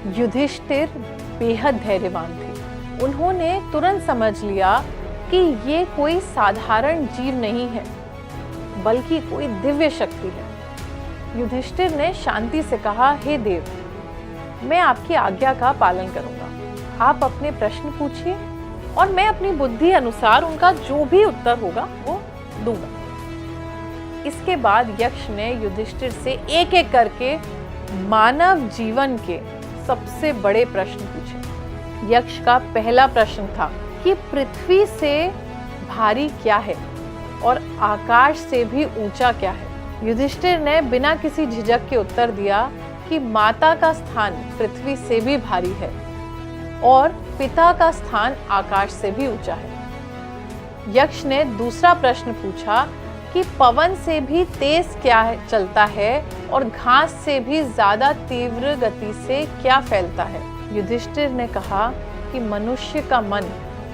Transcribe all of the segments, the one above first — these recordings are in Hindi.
युधिष्ठिर बेहद धैर्यवान थे। उन्होंने तुरंत समझ लिया कि ये कोई साधारण जीव नहीं है, बल्कि कोई दिव्य शक्ति है। युधिष्ठिर ने शांति से कहा, हे देव, मैं आपकी आज्ञा का पालन करूंगा। आप अपने प्रश्न पूछिए और मैं अपनी बुद्धि अनुसार उनका जो भी उत्तर होगा वो दूंगा। इसके बाद यक्ष ने युधिष्ठिर से एक एक करके मानव जीवन के सबसे बड़े प्रश्न पूछे। यक्ष का पहला प्रश्न था कि पृथ्वी से भारी क्या है और आकाश से भी ऊंचा क्या है। युधिष्ठिर ने बिना किसी झिझक के उत्तर दिया कि माता का स्थान पृथ्वी से भी भारी है और पिता का स्थान आकाश से भी ऊंचा है। यक्ष ने दूसरा प्रश्न पूछा कि पवन से भी तेज क्या चलता है और घास से भी ज्यादा तीव्र गति से क्या फैलता है। युधिष्ठिर ने कहा कि मनुष्य का मन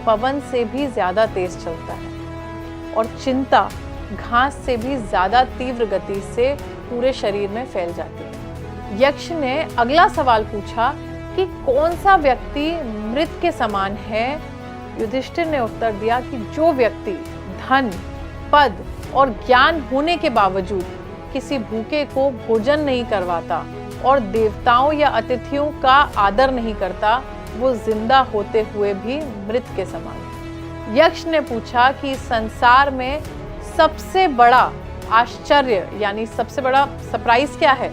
पवन से भी ज्यादा तेज चलता है और चिंता घास से भी ज्यादा तीव्र गति से पूरे शरीर में फैल जाती है। यक्ष ने अगला सवाल पूछा कि कौन सा व्यक्ति मृत के समान है। युधिष्ठिर ने उत्तर दिया कि जो व्यक्ति धन, पद और ज्ञान होने के बावजूद किसी भूखे को भोजन नहीं करवाता और देवताओं या अतिथियों का आदर नहीं करता, वो जिंदा होते हुए भी मृत के समान है। यक्ष ने पूछा कि संसार में सबसे बड़ा आश्चर्य यानी सबसे बड़ा सरप्राइज क्या है।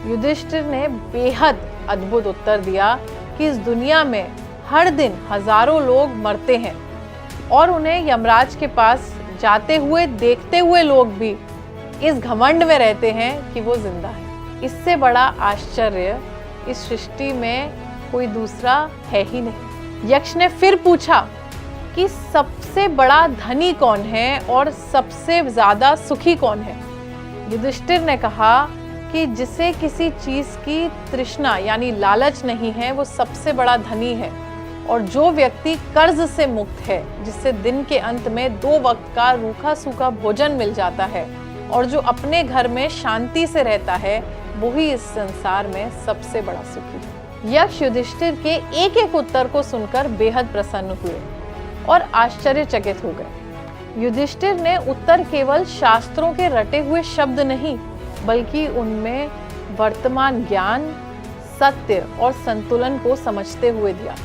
युधिष्ठिर ने बेहद अद्भुत उत्तर दिया कि इस दुनिया में हर दिन हजारों लोग मरते हैं और उन्हें यमराज के पास जाते हुए देखते हुए लोग भी इस घमंड में रहते हैं कि वो जिंदा है। इससे बड़ा आश्चर्य इस सृष्टि में कोई दूसरा है ही नहीं। यक्ष ने फिर पूछा कि सबसे बड़ा धनी कौन है और सबसे ज्यादा सुखी कौन है। युधिष्ठिर ने कहा कि जिसे किसी चीज की तृष्णा यानी लालच नहीं है, वो सबसे बड़ा धनी है। और जो व्यक्ति कर्ज से मुक्त है, जिससे दिन के अंत में 2 वक्त का रूखा सूखा भोजन मिल जाता है और जो अपने घर में शांति से रहता है, वो ही इस संसार में सबसे बड़ा सुखी है। यक्ष युधिष्ठिर के एक एक उत्तर को सुनकर बेहद प्रसन्न हुए और आश्चर्यचकित हो गए। युधिष्ठिर ने उत्तर केवल शास्त्रों के रटे हुए शब्द नहीं, बल्कि उनमें वर्तमान ज्ञान, सत्य और संतुलन को समझते हुए दिया।